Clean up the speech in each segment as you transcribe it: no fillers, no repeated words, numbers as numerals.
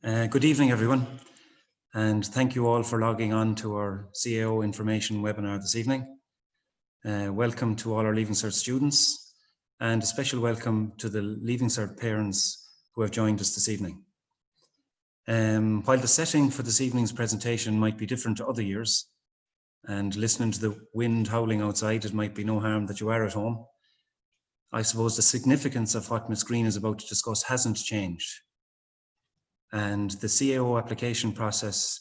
Good evening, everyone, and thank you all for logging on to our CAO information webinar this evening. Welcome to all our Leaving Cert students, and a special welcome to the Leaving Cert parents who have joined us this evening. While the setting for this evening's presentation might be different to other years, and listening to the wind howling outside, it might be no harm that you are at home. I suppose the significance of what Ms. Green is about to discuss hasn't changed. And the CAO application process,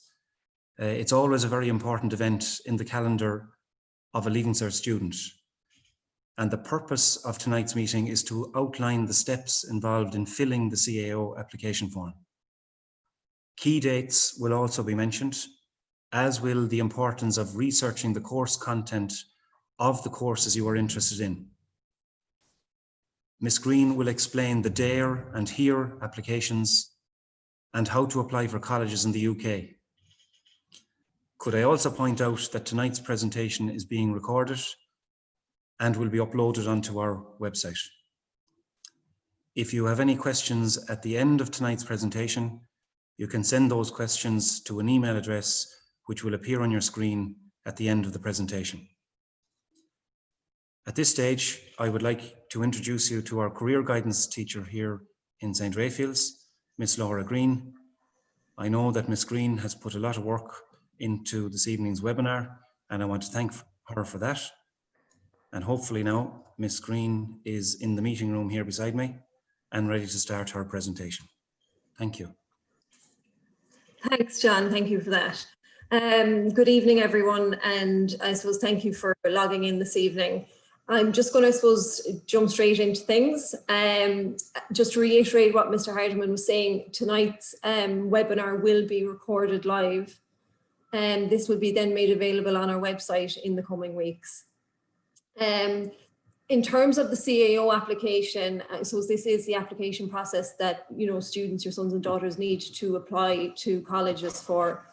it's always a very important event in the calendar of a Leaving Cert student. And the purpose of tonight's meeting is to outline the steps involved in filling the CAO application form. Key dates will also be mentioned, as will the importance of researching the course content of the courses you are interested in. Ms. Green will explain the DARE and HERE applications and how to apply for colleges in the UK. Could I also point out that tonight's presentation is being recorded and will be uploaded onto our website. If you have any questions at the end of tonight's presentation, you can send those questions to an email address which will appear on your screen at the end of the presentation. At this stage, I would like to introduce you to our career guidance teacher here in St. Raphael's, Miss Laura Green. I know that Miss Green has put a lot of work into this evening's webinar, and I want to thank her for that. And hopefully now, Miss Green is in the meeting room here beside me and ready to start her presentation. Thank you. Thanks, John. Thank you for that. Good evening, everyone, and I suppose thank you for logging in this evening. I'm just going to, I suppose, jump straight into things. Just to reiterate what Mr. Hardiman was saying, tonight's webinar will be recorded live, and this will be then made available on our website in the coming weeks. In terms of the CAO application, I suppose this is the application process that students, your sons and daughters, need to apply to colleges for.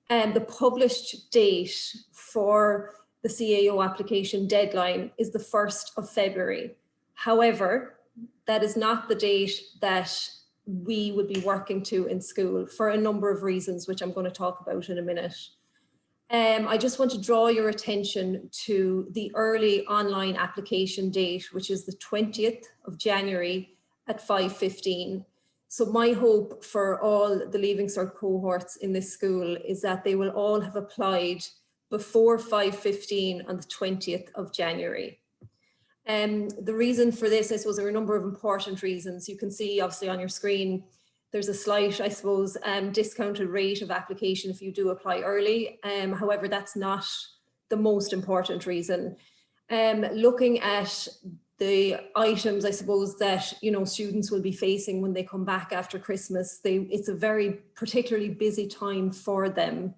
The published date for the CAO application deadline is the 1st of February. However, that is not the date that we would be working to in school for a number of reasons, which I'm going to talk about in a minute. I just want to draw your attention to the early online application date, which is the 20th of January at 5:15. So my hope for all the Leaving Cert cohorts in this school is that they will all have applied before 5:15 on the 20th of January. The reason for this, I suppose, there are a number of important reasons. You can see obviously on your screen, there's a slight, I suppose, discounted rate of application if you do apply early. However, that's not the most important reason. Looking at the items, I suppose, that students will be facing when they come back after Christmas, it's a very particularly busy time for them.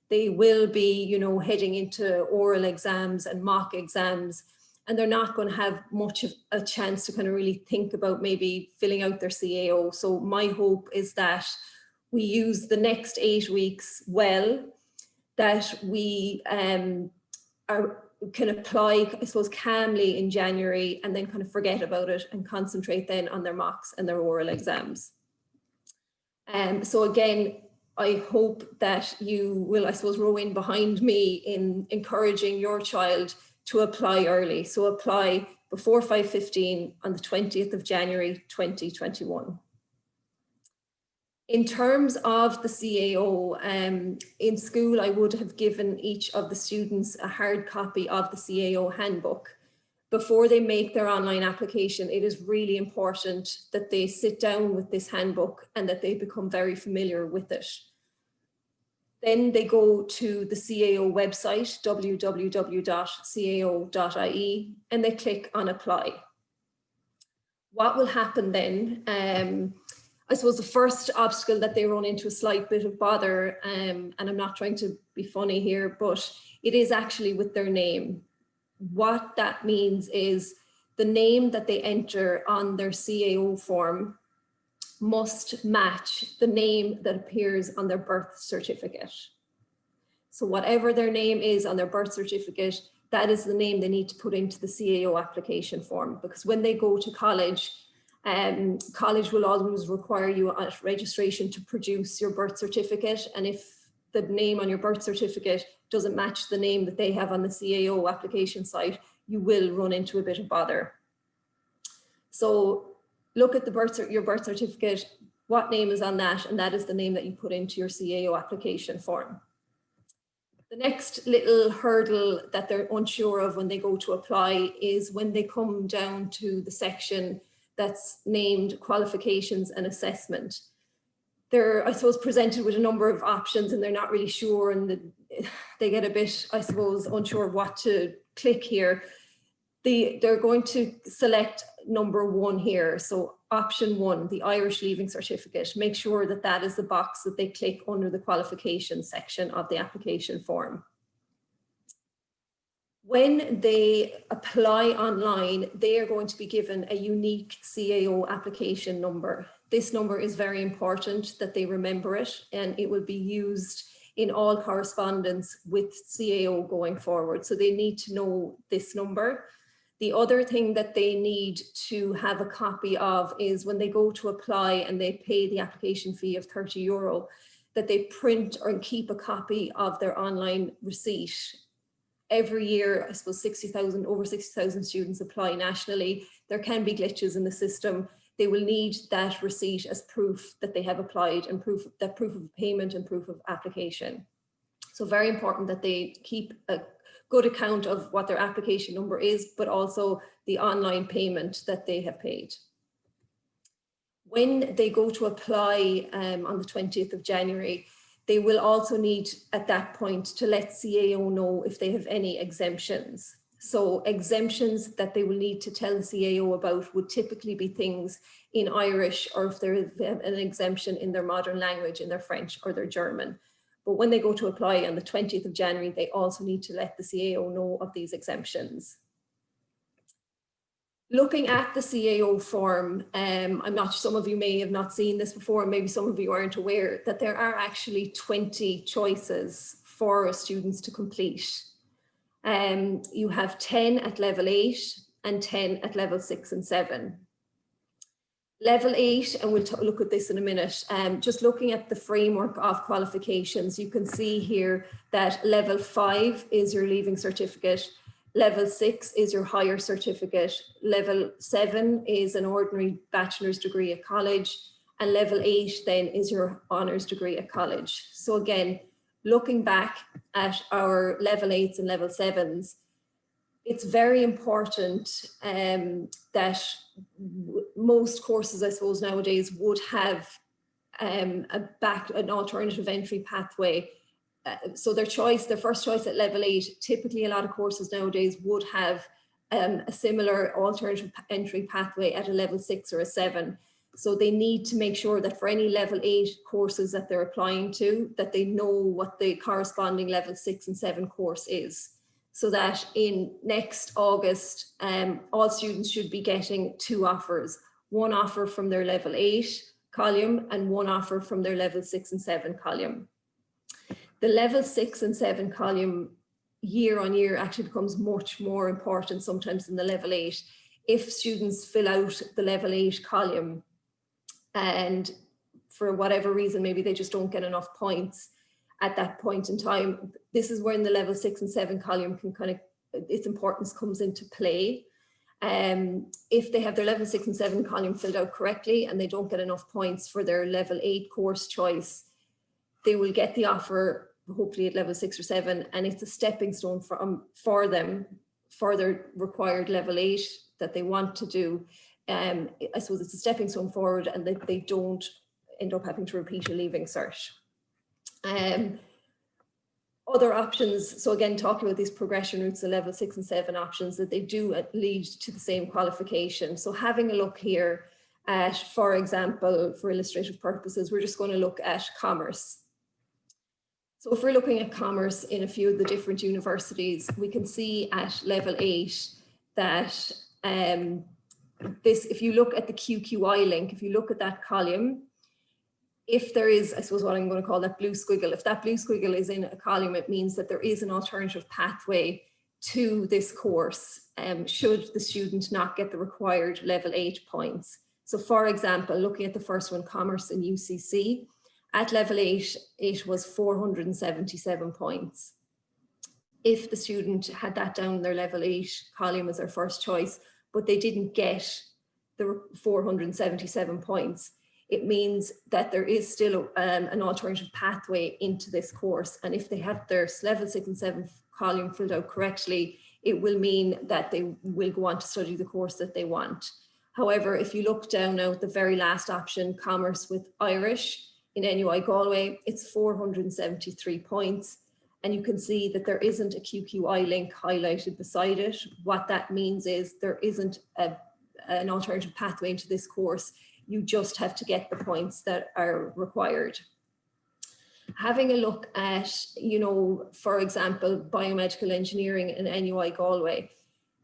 They will be, heading into oral exams and mock exams, and they're not going to have much of a chance to kind of really think about maybe filling out their CAO. So my hope is that we use the next 8 weeks well, that we can apply, I suppose, calmly in January and then kind of forget about it and concentrate then on their mocks and their oral exams. So again, I hope that you will, I suppose, row in behind me in encouraging your child to apply early. So apply before 5:15 on the 20th of January, 2021. In terms of the CAO, in school, I would have given each of the students a hard copy of the CAO handbook. Before they make their online application, it is really important that they sit down with this handbook and that they become very familiar with it. Then they go to the CAO website, www.cao.ie, and they click on apply. What will happen then? I suppose the first obstacle that they run into a slight bit of bother, and I'm not trying to be funny here, but it is actually with their name. What that means is the name that they enter on their CAO form must match the name that appears on their birth certificate. So whatever their name is on their birth certificate, that is the name they need to put into the CAO application form, because when they go to college, College will always require you at registration to produce your birth certificate, and if the name on your birth certificate doesn't match the name that they have on the CAO application site, you will run into a bit of bother. So look at your birth certificate, what name is on that, and that is the name that you put into your CAO application form. The next little hurdle that they're unsure of when they go to apply is when they come down to the section that's named qualifications and assessment. They're, I suppose, presented with a number of options and they're not really sure, and they get a bit, I suppose, unsure what to click here. They're going to select number 1 here. So option 1, the Irish Leaving Certificate. Make sure that that is the box that they click under the qualifications section of the application form. When they apply online, they are going to be given a unique CAO application number. This number is very important that they remember it, and it will be used in all correspondence with CAO going forward. So they need to know this number. The other thing that they need to have a copy of is when they go to apply and they pay the application fee of €30, that they print or keep a copy of their online receipt. Every year, I suppose over 60,000 students apply nationally. There can be glitches in the system. They will need that receipt as proof that they have applied, and proof of payment and proof of application. So very important that they keep a good account of what their application number is, but also the online payment that they have paid. When they go to apply on the 20th of January, they will also need at that point to let CAO know if they have any exemptions. So exemptions that they will need to tell the CAO about would typically be things in Irish, or if they have an exemption in their modern language, in their French or their German. But when they go to apply on the 20th of January, they also need to let the CAO know of these exemptions. Looking at the CAO form, some of you may have not seen this before, maybe some of you aren't aware that there are actually 20 choices for students to complete. You have 10 at level 8 and 10 at level 6 and 7. Level 8, and we'll look at this in a minute, just looking at the framework of qualifications, you can see here that level 5 is your leaving certificate, level 6 is your higher certificate, level 7 is an ordinary bachelor's degree at college, and level 8 then is your honours degree at college. So again, looking back at our level 8s and level 7s, it's very important that most courses, I suppose, nowadays would have an alternative entry pathway. So their first choice at level 8, typically a lot of courses nowadays would have a similar alternative entry pathway at a level 6 or a 7. So they need to make sure that for any level 8 courses that they're applying to, that they know what the corresponding level 6 and 7 course is. So that in next August, all students should be getting 2 offers, 1 offer from their level 8 column and 1 offer from their level 6 and 7 column. The level 6 and 7 column year on year actually becomes much more important sometimes than the level 8. If students fill out the level 8 column and for whatever reason, maybe they just don't get enough points at that point in time, this is when the level 6 and 7 column can its importance comes into play. If they have their level 6 and 7 column filled out correctly and they don't get enough points for their level 8 course choice, they will get the offer hopefully at level 6 or 7, and it's a stepping stone for them for their required level 8 that they want to do. I suppose it's a stepping stone forward, and that they don't end up having to repeat a leaving cert. Other options, so again, talking about these progression routes, the level 6 and 7 options, that they do lead to the same qualification. So having a look here at, for example, for illustrative purposes, we're just going to look at commerce. So if we're looking at commerce in a few of the different universities, we can see at level 8 that if you look at the QQI link, if you look at that column, if there is, I suppose what I'm going to call that blue squiggle, if that blue squiggle is in a column, it means that there is an alternative pathway to this course, should the student not get the required level 8 points. So for example, looking at the first one, Commerce and UCC, at level 8, it was 477 points. If the student had that down in their level 8 column as their first choice, but they didn't get the 477 points, it means that there is still an alternative pathway into this course. And if they have their level 6 and 7 column filled out correctly, it will mean that they will go on to study the course that they want. However, if you look down now at the very last option, Commerce with Irish in NUI Galway, it's 473 points. And you can see that there isn't a QQI link highlighted beside it. What that means is there isn't an alternative pathway into this course. You just have to get the points that are required. Having a look at, you know, for example, biomedical engineering in NUI Galway,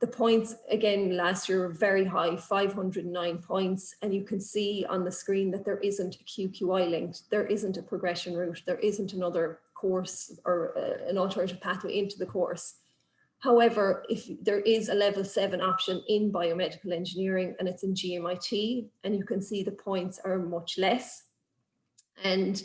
the points again last year were very high, 509 points. And you can see on the screen that there isn't a QQI link, there isn't a progression route, there isn't another course or an alternative pathway into the course. However, if there is a level 7 option in biomedical engineering and it's in GMIT, and you can see the points are much less. And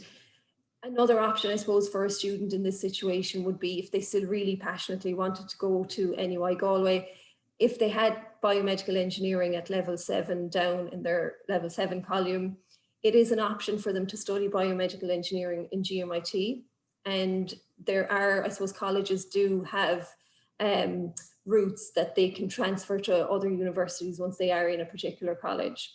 another option, I suppose, for a student in this situation would be if they still really passionately wanted to go to NUI Galway, if they had biomedical engineering at level 7 down in their level 7 column, it is an option for them to study biomedical engineering in GMIT. And there are, I suppose, colleges do have routes that they can transfer to other universities once they are in a particular college.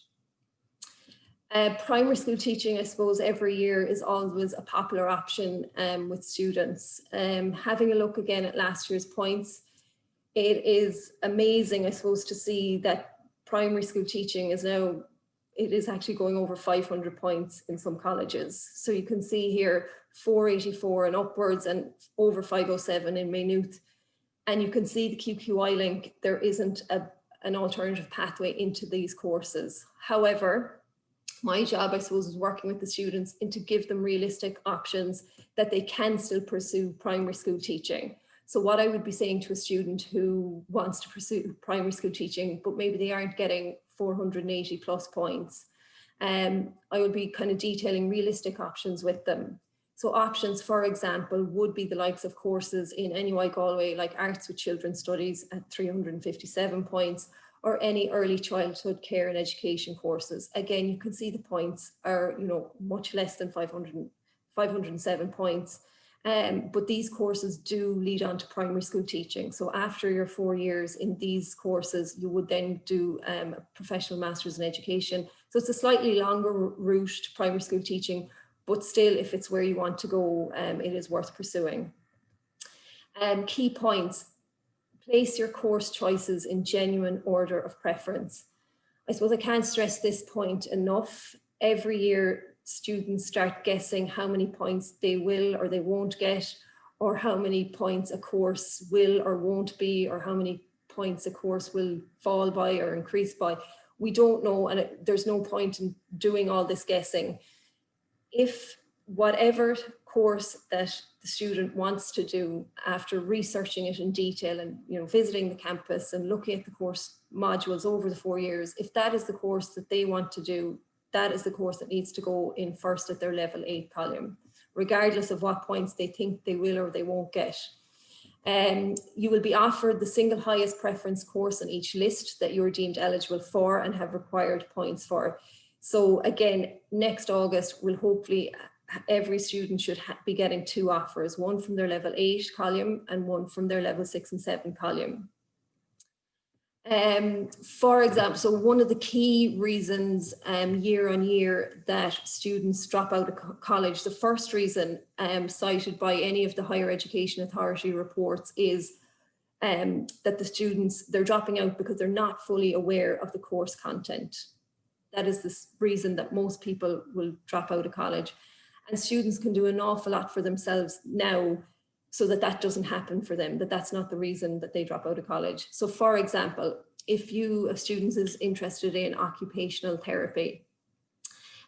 Primary school teaching, I suppose, every year is always a popular option with students. Having a look again at last year's points, it is amazing, I suppose, to see that primary school teaching is now, it is actually going over 500 points in some colleges. So you can see here 484 and upwards and over 507 in Maynooth. And you can see the QQI link, there isn't an alternative pathway into these courses. However, my job, I suppose, is working with the students and to give them realistic options that they can still pursue primary school teaching. So what I would be saying to a student who wants to pursue primary school teaching, but maybe they aren't getting 480 plus points, I would be kind of detailing realistic options with them. So options, for example, would be the likes of courses in NUI Galway, like Arts with Children's Studies at 357 points, or any early childhood care and education courses. Again, you can see the points are, you know, much less than 507 points. But these courses do lead on to primary school teaching. So after your 4 years in these courses, you would then do a professional master's in education. So it's a slightly longer route to primary school teaching, but still, if it's where you want to go, it is worth pursuing. Key points: place your course choices in genuine order of preference. I suppose I can't stress this point enough. Every year, students start guessing how many points they will or they won't get, or how many points a course will or won't be, or how many points a course will fall by or increase by. We don't know, and there's no point in doing all this guessing. If whatever course that the student wants to do, after researching it in detail and, you know, visiting the campus and looking at the course modules over the 4 years, if that is the course that they want to do, that is the course that needs to go in first at their level 8 column, regardless of what points they think they will or they won't get. You will be offered the single highest preference course on each list that you're deemed eligible for and have required points for. So again, next August, we'll hopefully, every student should be getting 2 offers, one from their level 8 column and one from their level 6 and 7 column. For example, so one of the key reasons year on year that students drop out of college, the first reason cited by any of the higher education authority reports is that the students, they're dropping out because they're not fully aware of the course content. That is the reason that most people will drop out of college. And students can do an awful lot for themselves now so that that doesn't happen for them, that that's not the reason that they drop out of college. So for example, if a student is interested in occupational therapy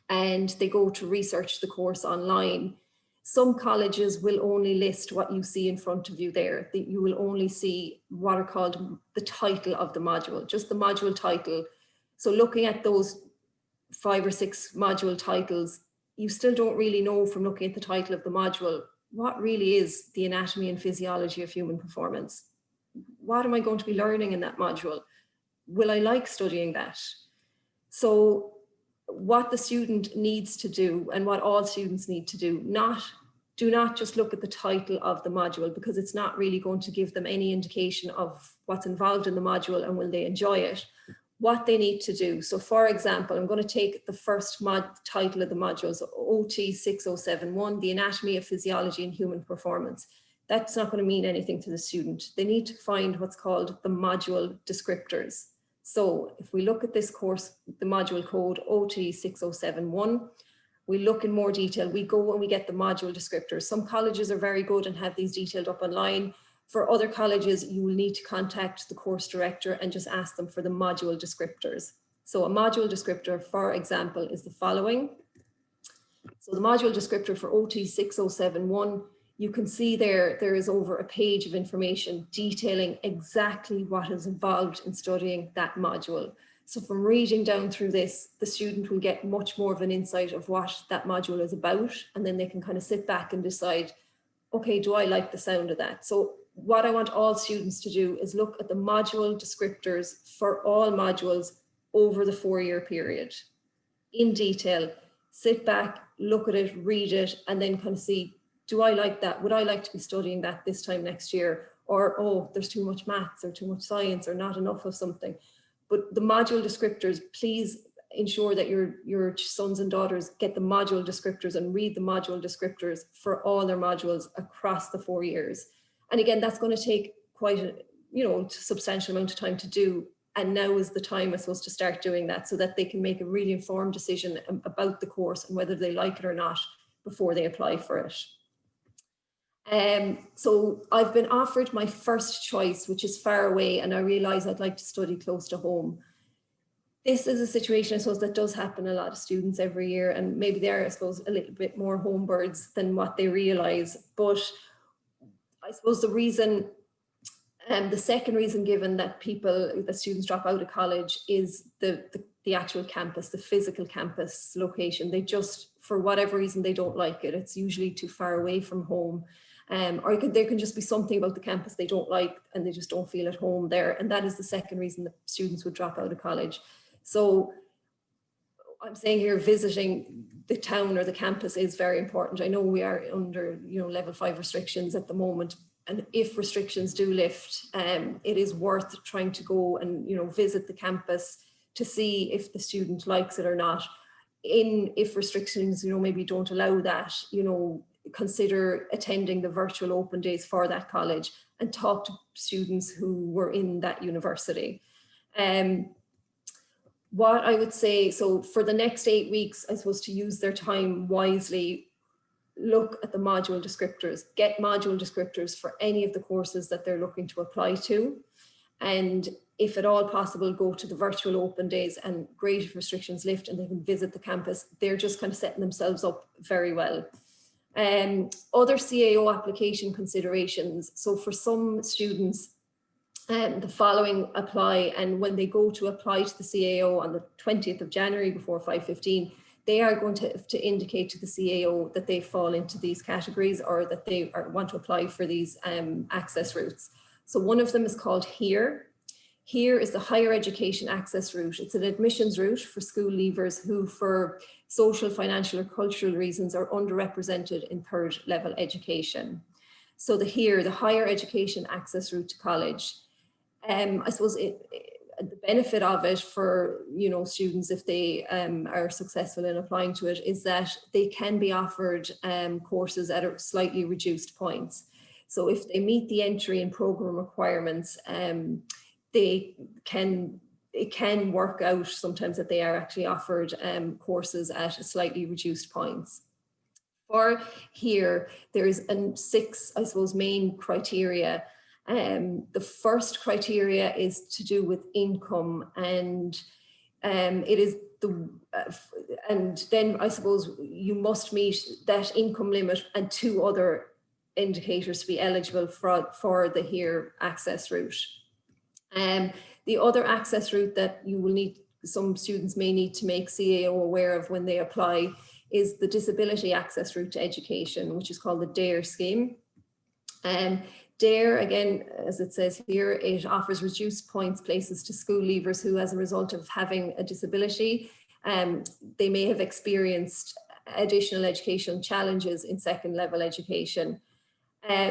and they go to research the course online, some colleges will only list what you see in front of you there. You will only see what are called the title of the module, just the module title. So looking at those 5 or 6 module titles, you still don't really know from looking at the title of the module what really is the anatomy and physiology of human performance. What am I going to be learning in that module? Will I like studying that? So what the student needs to do, and what all students need to do, do not just look at the title of the module, because it's not really going to give them any indication of what's involved in the module and will they enjoy it. What they need to do. So for example, I'm going to take the first title of the module, so OT 6071, the anatomy of physiology and human performance. That's not going to mean anything to the student. They need to find what's called the module descriptors. So if we look at this course, the module code OT 6071, we look in more detail, we go and we get the module descriptors. Some colleges are very good and have these detailed up online. For other colleges, you will need to contact the course director and just ask them for the module descriptors. So a module descriptor, for example, is the following. So the module descriptor for OT 6071, you can see there is over a page of information detailing exactly what is involved in studying that module. So from reading down through this, the student will get much more of an insight of what that module is about, and then they can kind of sit back and decide, okay, do I like the sound of that? So what I want all students to do is look at the module descriptors for all modules over the 4-year period in detail. Sit back, look at it, read it, and then kind of see, do I like that? Would I like to be studying that this time next year? Or, oh, there's too much maths or too much science or not enough of something. But the module descriptors, please ensure that your sons and daughters get the module descriptors and read the module descriptors for all their modules across the 4 years. And again, that's going to take quite a substantial amount of time to do. And now is the time, I suppose, to start doing that so that they can make a really informed decision about the course and whether they like it or not before they apply for it. So I've been offered my first choice, which is far away, and I realize I'd like to study close to home. This is a situation, I suppose, that does happen a lot of students every year, and maybe they're, I suppose, a little bit more home birds than what they realize. But I suppose the reason, the second reason given that students drop out of college is the actual campus, the physical campus location. They just, for whatever reason, they don't like it. It's usually too far away from home. Or there can just be something about the campus they don't like and they just don't feel at home there. And that is the second reason that students would drop out of college. So I'm saying here, visiting the town or the campus is very important. I know we are under level 5 restrictions at the moment. And if restrictions do lift, it is worth trying to go and visit the campus to see if the student likes it or not. If restrictions maybe don't allow that, consider attending the virtual open days for that college and talk to students who were in that university. What I would say, so for the next 8 weeks, I suppose, to use their time wisely, look at the module descriptors, get module descriptors for any of the courses that they're looking to apply to. And if at all possible, go to the virtual open days, and great if restrictions lift and they can visit the campus. They're just kind of setting themselves up very well. Other CAO application considerations. So for some students, the following apply, and when they go to apply to the CAO on the 20th of January before 5:15, they are going to indicate to the CAO that they fall into these categories or that they want to apply for these access routes. So one of them is called HERE. HERE is the Higher Education Access Route. It's an admissions route for school leavers who, for social, financial, or cultural reasons, are underrepresented in 3rd level education. So the HERE, the Higher Education Access Route to College. I suppose the benefit of it for students, if they are successful in applying to it, is that they can be offered courses at slightly reduced points. So if they meet the entry and program requirements, it can work out sometimes that they are actually offered courses at slightly reduced points. For HERE, there's 6, I suppose, main criteria. The first criteria is to do with income, and it is and then I suppose you must meet that income limit and 2 other indicators to be eligible for the HERE access route. The other access route that you will need some students may need to make CAO aware of when they apply is the Disability Access Route to Education, which is called the DARE scheme. DARE, again, as it says here, it offers reduced points places to school leavers who, as a result of having a disability, they may have experienced additional educational challenges in second level education.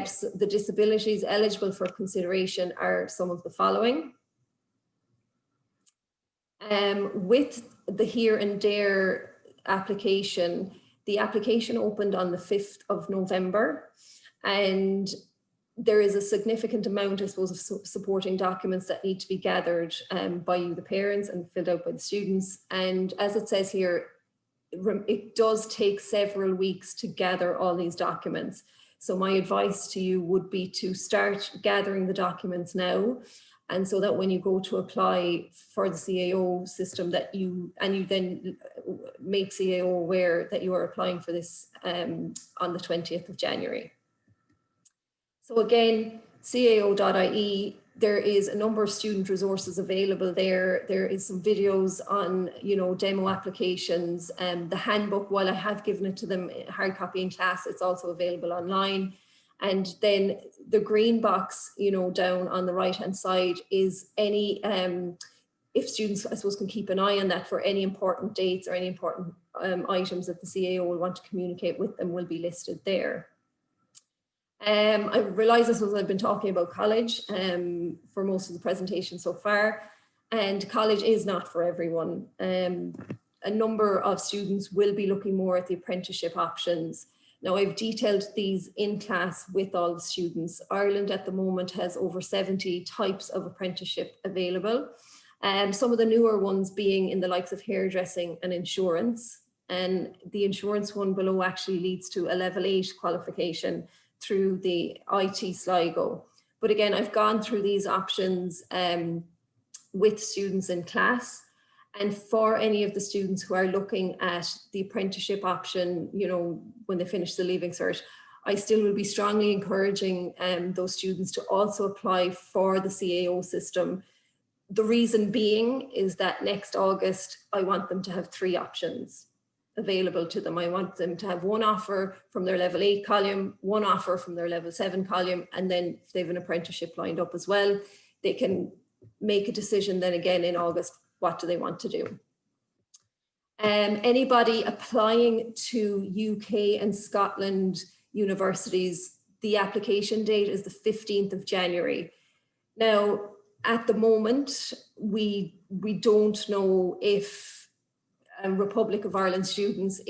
So the disabilities eligible for consideration are some of the following. With the Here and Dare application, the application opened on the 5th of November, and there is a significant amount, I suppose, of supporting documents that need to be gathered by you, the parents, and filled out by the students. And as it says here, it does take several weeks to gather all these documents. So my advice to you would be to start gathering the documents now, and so that when you go to apply for the CAO system, that you then make CAO aware that you are applying for this on the 20th of January. So again, CAO.ie, there is a number of student resources available there. There is some videos on, demo applications. The handbook, while I have given it to them hard copy in class, it's also available online. And then the green box, down on the right-hand side is any, if students, I suppose, can keep an eye on that for any important dates or any important items that the CAO will want to communicate with them will be listed there. I realise this was, I've been talking about college for most of the presentation so far, and college is not for everyone. A number of students will be looking more at the apprenticeship options. Now, I've detailed these in class with all the students. Ireland at the moment has over 70 types of apprenticeship available. Some of the newer ones being in the likes of hairdressing and insurance. And the insurance one below actually leads to a level 8 qualification through the IT Sligo. But again, I've gone through these options with students in class. And for any of the students who are looking at the apprenticeship option, when they finish the Leaving Cert, I still will be strongly encouraging those students to also apply for the CAO system. The reason being is that next August, I want them to have 3 options available to them. I want them to have one offer from their level 8 column, one offer from their level 7 column, and then if they have an apprenticeship lined up as well, they can make a decision then again in August, what do they want to do? Anybody applying to UK and Scotland universities, the application date is the 15th of January. Now, at the moment, we don't know if Republic of Ireland students,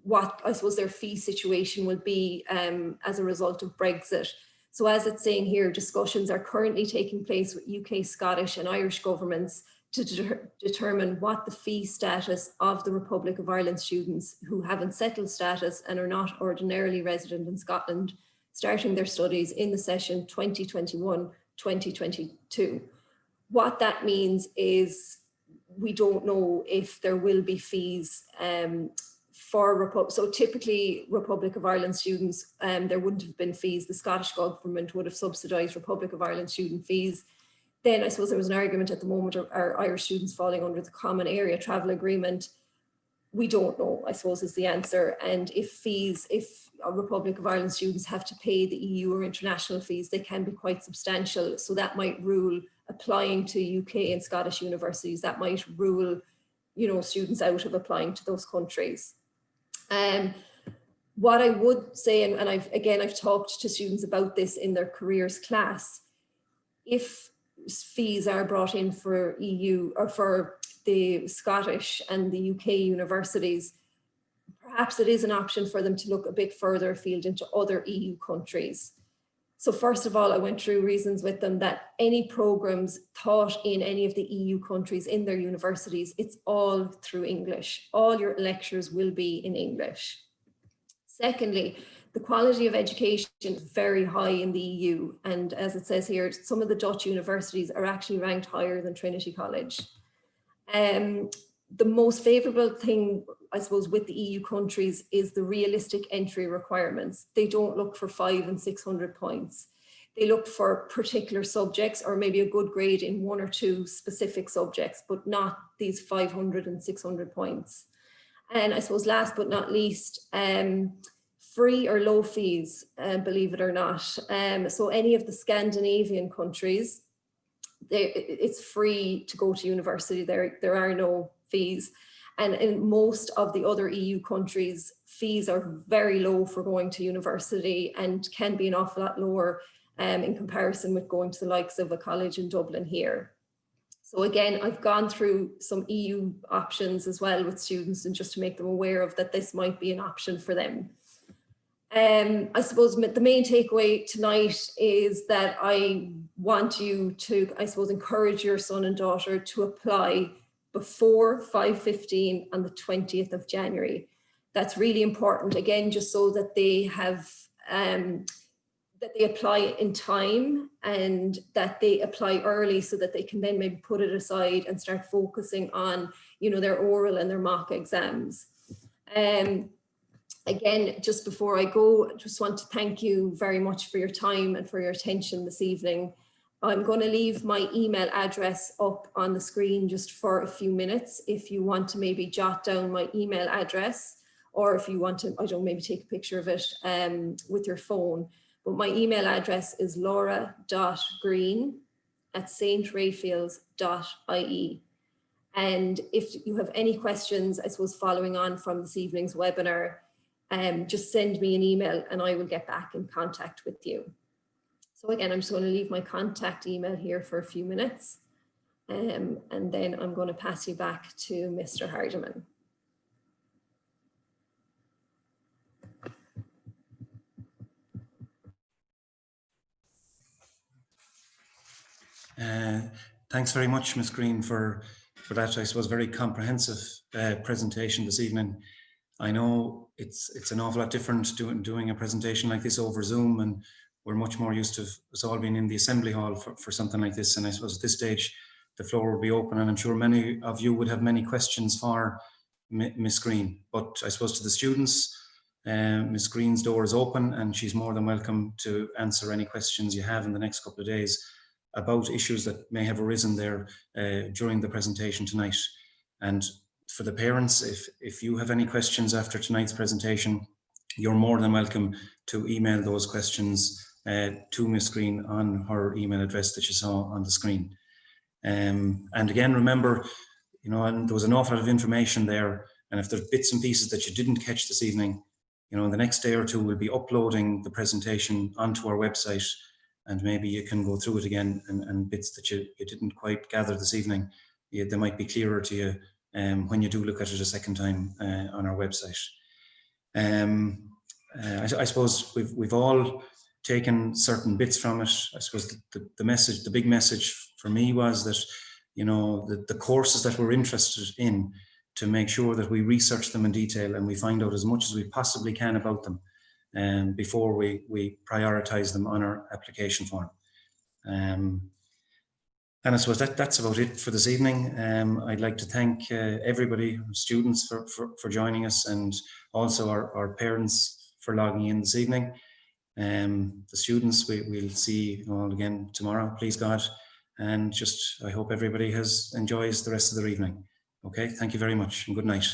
what I suppose their fee situation will be as a result of Brexit. So as it's saying here, discussions are currently taking place with UK, Scottish and Irish governments to determine what the fee status of the Republic of Ireland students who haven't settled status and are not ordinarily resident in Scotland, starting their studies in the session 2021-2022. What that means is we don't know if there will be fees so typically Republic of Ireland students, there wouldn't have been fees. The Scottish government would have subsidised Republic of Ireland student fees. Then I suppose there was an argument at the moment, are Irish students falling under the Common Area Travel Agreement? We don't know, I suppose, is the answer. And if Republic of Ireland students have to pay the EU or international fees, they can be quite substantial. So that might rule applying to UK and Scottish universities, that might rule, students out of applying to those countries. What I would say, and I've talked to students about this in their careers class, if fees are brought in for EU or for the Scottish and the UK universities, perhaps it is an option for them to look a bit further afield into other EU countries. So first of all, I went through reasons with them that any programs taught in any of the EU countries in their universities, it's all through English. All your lectures will be in English. Secondly, the quality of education is very high in the EU. And as it says here, some of the Dutch universities are actually ranked higher than Trinity College. The most favourable thing, I suppose, with the EU countries is the realistic entry requirements. They don't look for 500 and 600 points. they look for particular subjects or maybe a good grade in 1 or 2 specific subjects, but not these 500 and 600 points. And I suppose last but not least, free or low fees, believe it or not. So any of the Scandinavian countries, it's free to go to university. There are no fees. And in most of the other EU countries, fees are very low for going to university and can be an awful lot lower in comparison with going to the likes of a college in Dublin here. So again, I've gone through some EU options as well with students, and just to make them aware of that this might be an option for them. I suppose the main takeaway tonight is that I want you to, I suppose, encourage your son and daughter to apply before 5:15 on the 20th of January. That's really important, again, just so that they have, that they apply in time and that they apply early so that they can then maybe put it aside and start focusing on, you know, their oral and their mock exams. Again, just before I go, I just want to thank you very much for your time and for your attention this evening. I'm going to leave my email address up on the screen just for a few minutes if you want to maybe jot down my email address, or if you want to, I don't know, maybe take a picture of it with your phone. But my email address is laura.green@strayfields.ie. And if you have any questions, I suppose, following on from this evening's webinar, just send me an email and I will get back in contact with you. So again, I'm just going to leave my contact email here for a few minutes, and then I'm going to pass you back to Mr. Hardiman. Thanks very much, Ms. Green, for that, I suppose, very comprehensive presentation this evening. I know it's an awful lot different doing a presentation like this over Zoom, and we're much more used to us all being in the assembly hall for something like this. And I suppose at this stage, the floor will be open, and I'm sure many of you would have many questions for Ms. Green. But I suppose to the students, Ms. Green's door is open, and she's more than welcome to answer any questions you have in the next couple of days about issues that may have arisen there during the presentation tonight. And for the parents, if you have any questions after tonight's presentation, you're more than welcome to email those questions to Ms. Green on her email address that you saw on the screen. And again, remember, you know, and there was an awful lot of information there, and if there's bits and pieces that you didn't catch this evening, you know, in the next day or two, we'll be uploading the presentation onto our website, and maybe you can go through it again, and bits that you didn't quite gather this evening, they might be clearer to you when you do look at it a second time on our website. I suppose we've all taken certain bits from it. I suppose the message, the big message for me was that, you know, the courses that we're interested in, to make sure that we research them in detail and we find out as much as we possibly can about them before we prioritize them on our application form. And I suppose that's about it for this evening. I'd like to thank everybody, students for joining us, and also our parents for logging in this evening. The students, we'll see you all again tomorrow, please God. And just, I hope everybody enjoys the rest of their evening. Okay, thank you very much and good night.